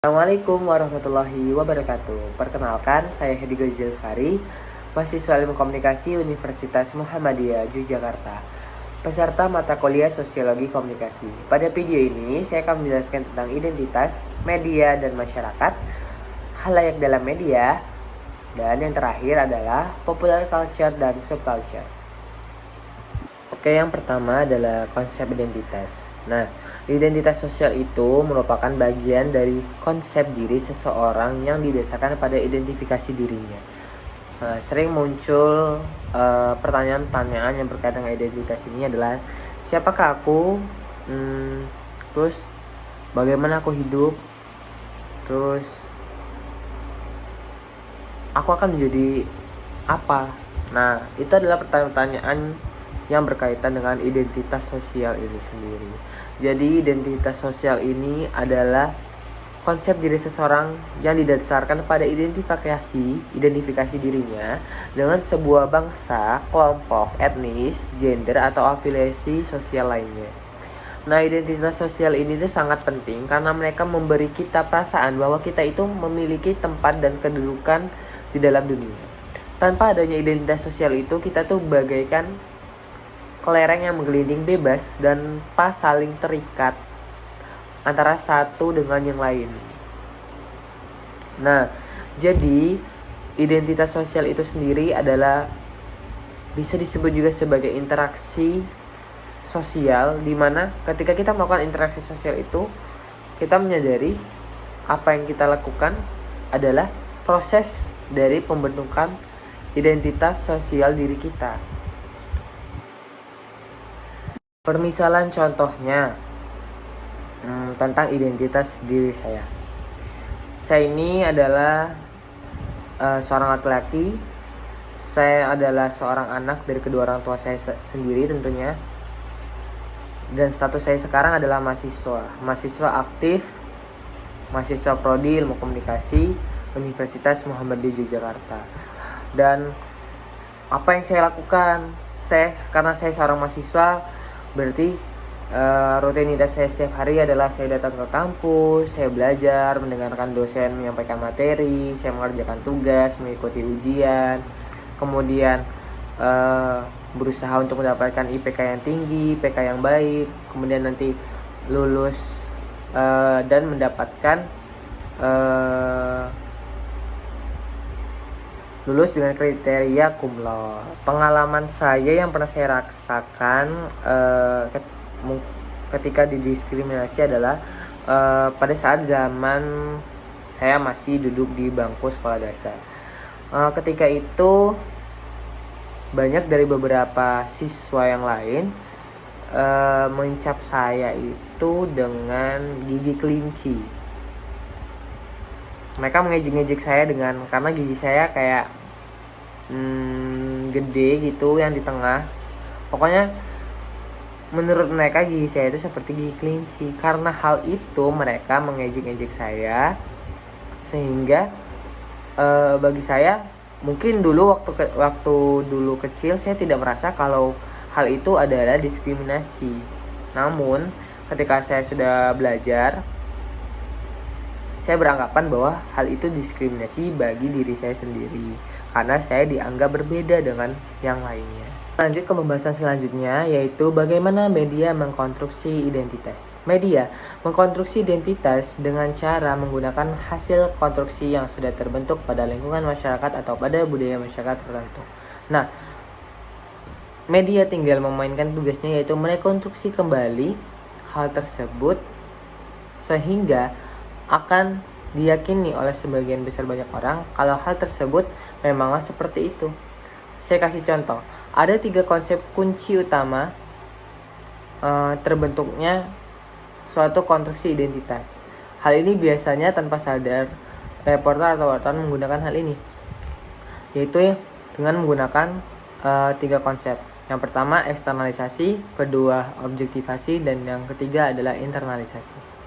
Assalamualaikum warahmatullahi wabarakatuh. Perkenalkan, saya Hedi Gazilfari, mahasiswa Ilmu Komunikasi Universitas Muhammadiyah Yogyakarta, peserta mata kuliah Sosiologi Komunikasi. Pada video ini, saya akan menjelaskan tentang identitas, media, dan masyarakat, khalayak dalam media, dan yang terakhir adalah popular culture dan subculture. Oke, yang pertama adalah konsep identitas. Nah, identitas sosial itu merupakan bagian dari konsep diri seseorang yang didasarkan pada identifikasi dirinya. Sering muncul pertanyaan-pertanyaan yang berkaitan dengan identitas ini adalah siapakah aku, terus bagaimana aku hidup, terus aku akan menjadi apa. Nah, itu adalah pertanyaan-pertanyaan yang berkaitan dengan identitas sosial ini sendiri. Jadi identitas sosial ini adalah konsep diri seseorang yang didasarkan pada identifikasi dirinya dengan sebuah bangsa, kelompok, etnis, gender, atau afiliasi sosial lainnya. Nah, identitas sosial ini tuh sangat penting karena mereka memberi kita perasaan bahwa kita itu memiliki tempat dan kedudukan di dalam dunia. Tanpa adanya identitas sosial itu, kita tuh bagaikan kelereng yang menggelinding bebas dan pas saling terikat antara satu dengan yang lain. Nah, jadi identitas sosial itu sendiri adalah bisa disebut juga sebagai interaksi sosial, di mana ketika kita melakukan interaksi sosial itu, kita menyadari apa yang kita lakukan adalah proses dari pembentukan identitas sosial diri kita. Permisalan contohnya tentang identitas diri saya. Saya ini adalah seorang laki-laki. Saya adalah seorang anak dari kedua orang tua saya sendiri tentunya. Dan status saya sekarang adalah mahasiswa aktif, mahasiswa prodi Ilmu Komunikasi Universitas Muhammadiyah Yogyakarta. Dan apa yang saya lakukan? Karena saya seorang mahasiswa, berarti rutinitas saya setiap hari adalah saya datang ke kampus, saya belajar, mendengarkan dosen menyampaikan materi, saya mengerjakan tugas, mengikuti ujian, kemudian berusaha untuk mendapatkan IPK yang tinggi, IPK yang baik, kemudian nanti lulus dan mendapatkan lulus dengan kriteria cum laude. Pengalaman saya yang pernah saya rasakan ketika didiskriminasi adalah pada saat zaman saya masih duduk di bangku sekolah dasar. Ketika itu banyak dari beberapa siswa yang lain mencap saya itu dengan gigi kelinci. Mereka mengejek-ngejek saya karena gigi saya kayak gede gitu yang di tengah. Pokoknya menurut mereka gigi saya itu seperti gigi kelinci. Karena hal itu mereka mengejek-ngejek saya, sehingga bagi saya mungkin dulu waktu dulu kecil saya tidak merasa kalau hal itu adalah diskriminasi. Namun ketika saya sudah belajar, saya beranggapan bahwa hal itu diskriminasi bagi diri saya sendiri karena saya dianggap berbeda dengan yang lainnya. Lanjut ke pembahasan selanjutnya, yaitu bagaimana media mengkonstruksi identitas. Media mengkonstruksi identitas dengan cara menggunakan hasil konstruksi yang sudah terbentuk pada lingkungan masyarakat atau pada budaya masyarakat tertentu. Nah, media tinggal memainkan tugasnya, yaitu merekonstruksi kembali hal tersebut sehingga akan diyakini oleh sebagian besar banyak orang kalau hal tersebut memanglah seperti itu. Saya kasih contoh. Ada 3 konsep kunci utama terbentuknya suatu konstruksi identitas. Hal ini biasanya tanpa sadar reporter atau wartawan menggunakan hal ini, yaitu dengan menggunakan 3 konsep. Yang pertama eksternalisasi, kedua objektivasi, dan yang ketiga adalah internalisasi.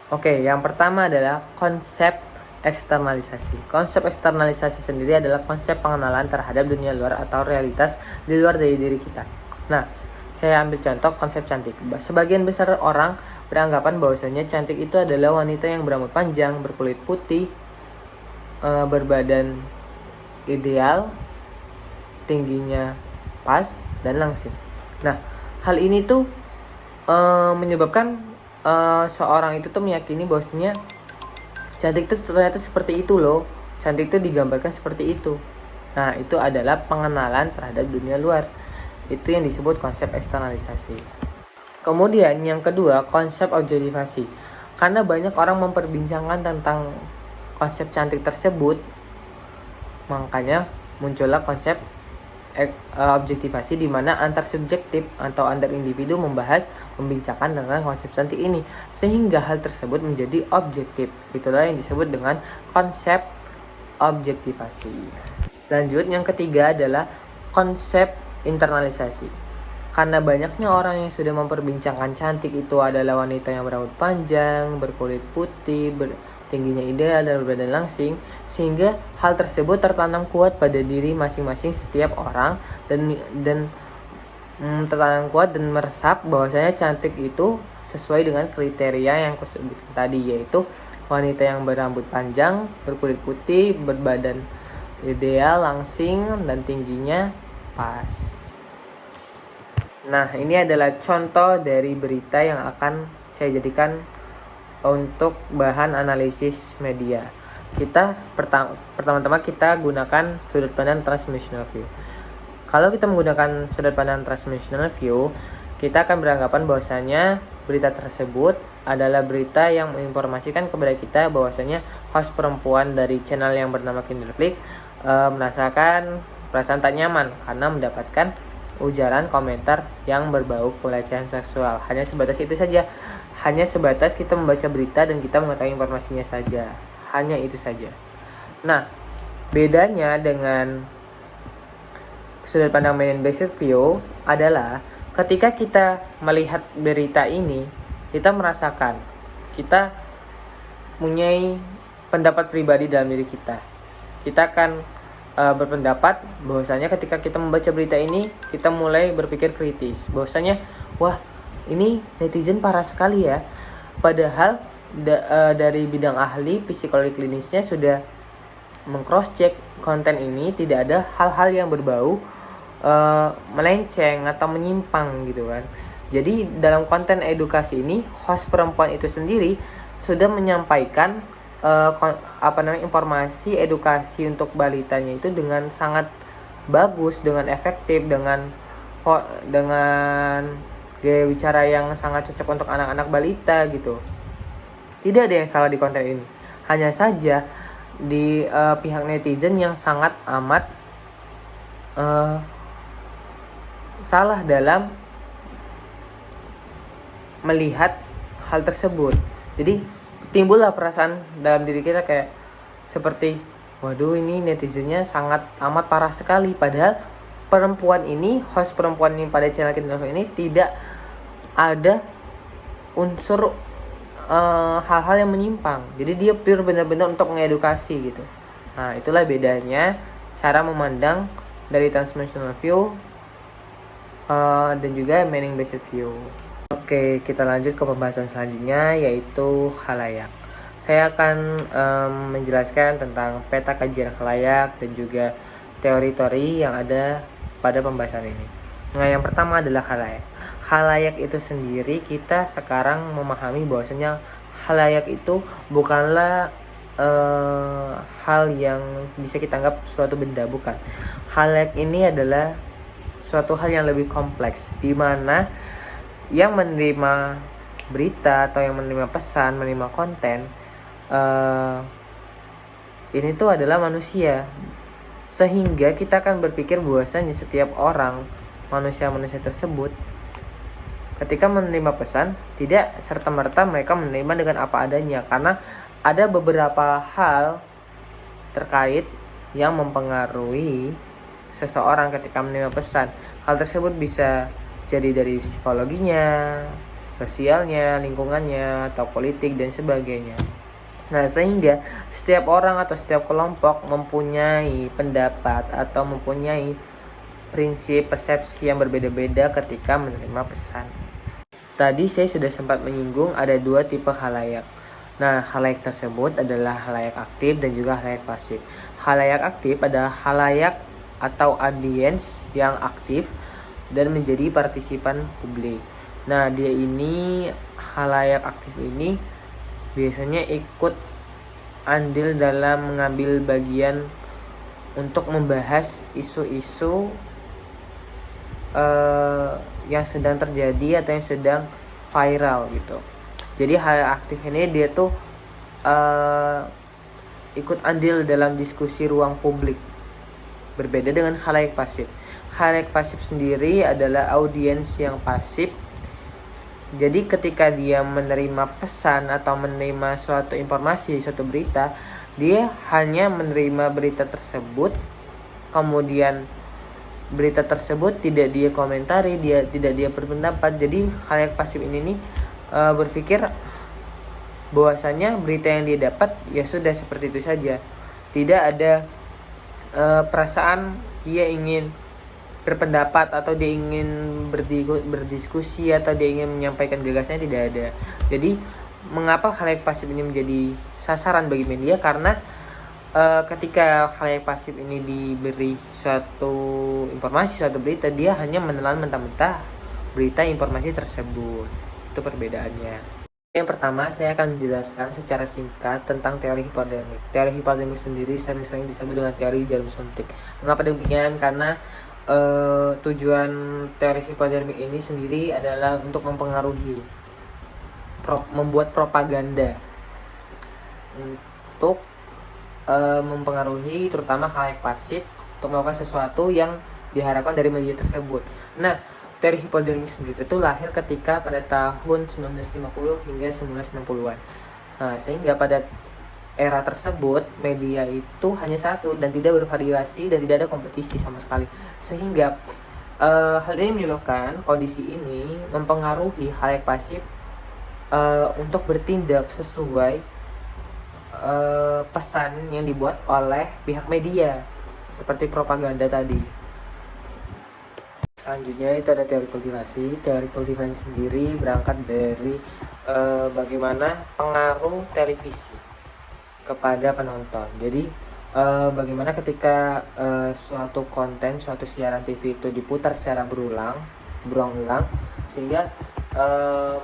Oke, yang pertama adalah konsep eksternalisasi. Konsep eksternalisasi sendiri adalah konsep pengenalan terhadap dunia luar atau realitas di luar dari diri kita. Nah, saya ambil contoh konsep cantik. Sebagian besar orang beranggapan bahwasanya cantik itu adalah wanita yang berambut panjang, berkulit putih, berbadan ideal, tingginya pas dan langsing. Nah, hal ini tuh menyebabkan seorang itu tuh meyakini bahwasanya cantik itu ternyata seperti itu loh. Cantik itu digambarkan seperti itu. Nah, itu adalah pengenalan terhadap dunia luar. Itu yang disebut konsep eksternalisasi. Kemudian yang kedua, konsep objektivasi. Karena banyak orang memperbincangkan tentang konsep cantik tersebut, makanya muncullah konsep objektivasi di mana antar subjektif atau antar individu membahas, membincangkan tentang konsep cantik ini sehingga hal tersebut menjadi objektif. Itulah yang disebut dengan konsep objektivasi. Lanjut, yang ketiga adalah konsep internalisasi. Karena banyaknya orang yang sudah memperbincangkan cantik itu adalah wanita yang berambut panjang, berkulit putih, tingginya ideal dan berbadan langsing, sehingga hal tersebut tertanam kuat pada diri masing-masing setiap orang dan tertanam kuat dan meresap bahwasanya cantik itu sesuai dengan kriteria yang kusebut tadi, yaitu wanita yang berambut panjang, berkulit putih, berbadan ideal, langsing, dan tingginya pas. Nah, ini adalah contoh dari berita yang akan saya jadikan untuk bahan analisis media. Kita pertama-tama kita gunakan sudut pandang transmissional view. Kalau kita menggunakan sudut pandang transmissional view, kita akan beranggapan bahwasanya berita tersebut adalah berita yang menginformasikan kepada kita bahwasanya host perempuan dari channel yang bernama Kinderflick merasakan perasaan tak nyaman karena mendapatkan ujaran komentar yang berbau pelecehan seksual. Hanya sebatas itu saja. Hanya sebatas kita membaca berita dan kita mengetahui informasinya saja. Hanya itu saja. Nah, bedanya dengan sudut pandang man-based view adalah ketika kita melihat berita ini, kita merasakan, kita mempunyai pendapat pribadi dalam diri kita. Kita akan berpendapat bahwasanya ketika kita membaca berita ini, kita mulai berpikir kritis. Bahwasanya, wah, ini netizen parah sekali ya. Padahal dari bidang ahli psikologi klinisnya sudah meng-cross check konten ini, tidak ada hal-hal yang berbau melenceng atau menyimpang gitu kan. Jadi dalam konten edukasi ini, host perempuan itu sendiri sudah menyampaikan informasi edukasi untuk balitanya itu dengan sangat bagus, dengan efektif, dengan gaya bicara yang sangat cocok untuk anak-anak balita gitu. Tidak ada yang salah di konten ini. Hanya saja di pihak netizen yang sangat amat salah dalam melihat hal tersebut. Jadi timbullah perasaan dalam diri kita kayak seperti, waduh, ini netizennya sangat amat parah sekali. Padahal perempuan ini, host perempuan ini pada channel Kinderflick ini tidak ada unsur hal-hal yang menyimpang. Jadi dia pure benar-benar untuk mengedukasi gitu. Nah, itulah bedanya cara memandang dari transmissional view dan juga meaning based view. Oke, kita lanjut ke pembahasan selanjutnya, yaitu khalayak. Saya akan menjelaskan tentang peta kajian khalayak dan juga teori-teori yang ada pada pembahasan ini. Nah, yang pertama adalah khalayak. Khalayak itu sendiri, kita sekarang memahami bahwasanya khalayak itu bukanlah hal yang bisa kita anggap suatu benda, bukan. Khalayak ini adalah suatu hal yang lebih kompleks, di mana yang menerima berita atau yang menerima pesan, menerima konten ini tuh adalah manusia. Sehingga kita akan berpikir bahwasanya setiap orang, manusia-manusia tersebut ketika menerima pesan, tidak serta-merta mereka menerima dengan apa adanya, karena ada beberapa hal terkait yang mempengaruhi seseorang ketika menerima pesan. Hal tersebut bisa jadi dari psikologinya, sosialnya, lingkungannya, atau politik dan sebagainya. Nah, sehingga setiap orang atau setiap kelompok mempunyai pendapat atau mempunyai prinsip persepsi yang berbeda-beda ketika menerima pesan. Tadi saya sudah sempat menyinggung ada dua tipe khalayak. Nah, khalayak tersebut adalah khalayak aktif dan juga khalayak pasif. Khalayak aktif adalah khalayak atau audiens yang aktif dan menjadi partisipan publik. Nah, dia ini khalayak aktif ini biasanya ikut andil dalam mengambil bagian untuk membahas isu-isu yang sedang terjadi atau yang sedang viral gitu. Jadi hal aktif ini dia tuh ikut andil dalam diskusi ruang publik. Berbeda dengan khalayak pasif. Khalayak pasif sendiri adalah audiens yang pasif. Jadi ketika dia menerima pesan atau menerima suatu informasi, suatu berita, dia hanya menerima berita tersebut, kemudian berita tersebut tidak dia komentari, dia tidak dia berpendapat. Jadi khalayak pasif ini nih berpikir bahwasanya berita yang dia dapat ya sudah seperti itu saja. Tidak ada perasaan dia ingin berpendapat atau dia ingin berdiskusi atau dia ingin menyampaikan gagasannya, tidak ada. Jadi mengapa khalayak pasif ini menjadi sasaran bagi media? Karena ketika khalayak pasif ini diberi suatu informasi, suatu berita, dia hanya menelan mentah-mentah berita informasi tersebut. Itu perbedaannya. Yang pertama, saya akan menjelaskan secara singkat tentang teori hipodermik. Teori hipodermik sendiri sering-sering disebut dengan teori jarum suntik. Mengapa demikian? Karena tujuan teori hipodermik ini sendiri adalah untuk mempengaruhi, membuat propaganda untuk mempengaruhi terutama khalayak pasif untuk melakukan sesuatu yang diharapkan dari media tersebut. Nah, teori hipodermik sendiri itu lahir ketika pada tahun 1950 hingga 1960-an. Nah, sehingga pada era tersebut media itu hanya satu dan tidak bervariasi dan tidak ada kompetisi sama sekali. Sehingga hal ini menyebabkan kondisi ini mempengaruhi khalayak pasif untuk bertindak sesuai pesan yang dibuat oleh pihak media seperti propaganda tadi. Selanjutnya itu ada teori kultivasi. Teori kultivasi sendiri berangkat dari bagaimana pengaruh televisi kepada penonton. Jadi bagaimana ketika suatu konten, suatu siaran TV itu diputar secara berulang-ulang, sehingga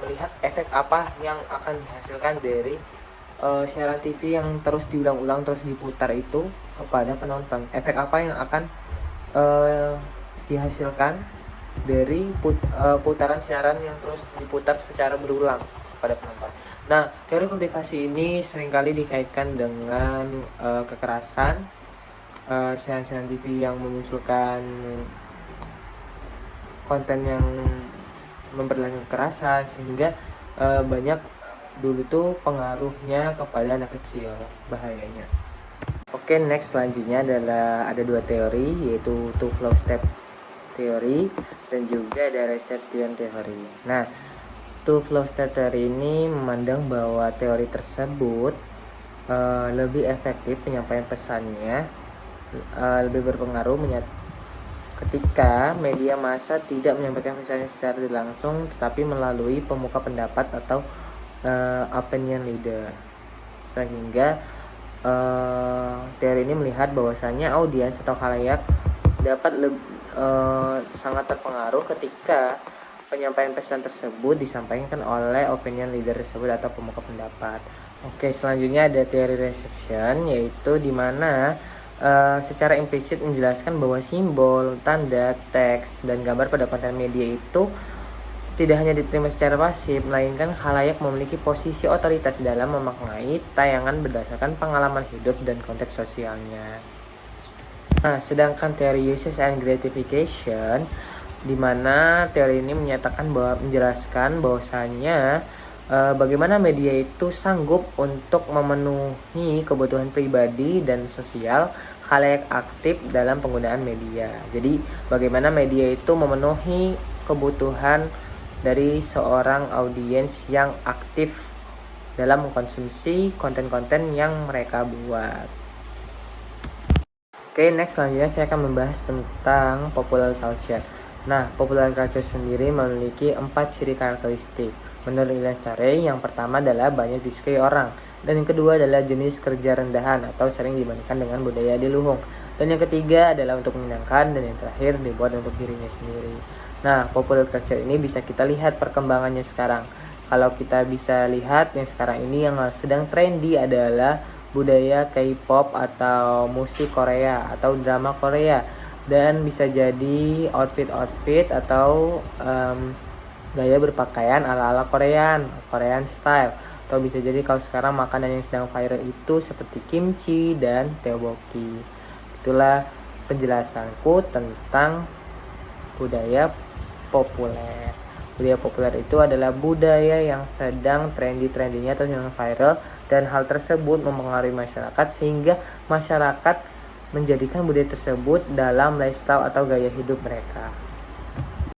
melihat efek apa yang akan dihasilkan dari siaran TV yang terus diulang-ulang, terus diputar itu kepada penonton. Efek apa yang akan dihasilkan dari putaran siaran yang terus diputar secara berulang pada penonton. Nah, teori kultivasi ini seringkali dikaitkan dengan kekerasan, siaran-siaran TV yang memunculkan konten yang memperlihatkan kekerasan, sehingga banyak dulu tuh pengaruhnya kepada anak kecil, bahayanya. Oke, next selanjutnya adalah ada dua teori, yaitu two flow step teori dan juga ada reception teori. Nah, two flow step teori ini memandang bahwa teori tersebut lebih efektif penyampaian pesannya, lebih berpengaruh ketika media massa tidak menyampaikan pesannya secara langsung tetapi melalui pemuka pendapat atau opinion leader. Sehingga teori ini melihat bahwasanya audiens atau khalayak dapat sangat terpengaruh ketika penyampaian pesan tersebut disampaikan oleh opinion leader tersebut atau pemuka pendapat. Oke, selanjutnya ada teori reception, yaitu di mana secara implisit menjelaskan bahwa simbol, tanda, teks, dan gambar pada konten media itu tidak hanya diterima secara pasif, melainkan khalayak memiliki posisi otoritas dalam memaknai tayangan berdasarkan pengalaman hidup dan konteks sosialnya. Nah, sedangkan teori uses and gratification, di mana teori ini menjelaskan bahwasanya bagaimana media itu sanggup untuk memenuhi kebutuhan pribadi dan sosial khalayak aktif dalam penggunaan media. Jadi, bagaimana media itu memenuhi kebutuhan dari seorang audiens yang aktif dalam mengkonsumsi konten-konten yang mereka buat. Oke, next selanjutnya saya akan membahas tentang popular culture. Nah, popular culture sendiri memiliki 4 ciri karakteristik. Menurut Ilyas Tare, yang pertama adalah banyak disukai orang. Dan yang kedua adalah jenis kerja rendahan atau sering dibandingkan dengan budaya di luhung. Dan yang ketiga adalah untuk menyenangkan. Dan yang terakhir dibuat untuk dirinya sendiri. Nah, popular culture ini bisa kita lihat perkembangannya sekarang. Kalau kita bisa lihat yang sekarang ini yang sedang trendy adalah budaya K-pop atau musik Korea atau drama Korea, dan bisa jadi outfit atau gaya berpakaian ala-ala Korean style, atau bisa jadi kalau sekarang makanan yang sedang viral itu seperti kimchi dan tteokbokki. Itulah penjelasanku tentang budaya populer. Budaya populer itu adalah budaya yang sedang trendy-trendinya atau yang viral, dan hal tersebut mempengaruhi masyarakat sehingga masyarakat menjadikan budaya tersebut dalam lifestyle atau gaya hidup mereka.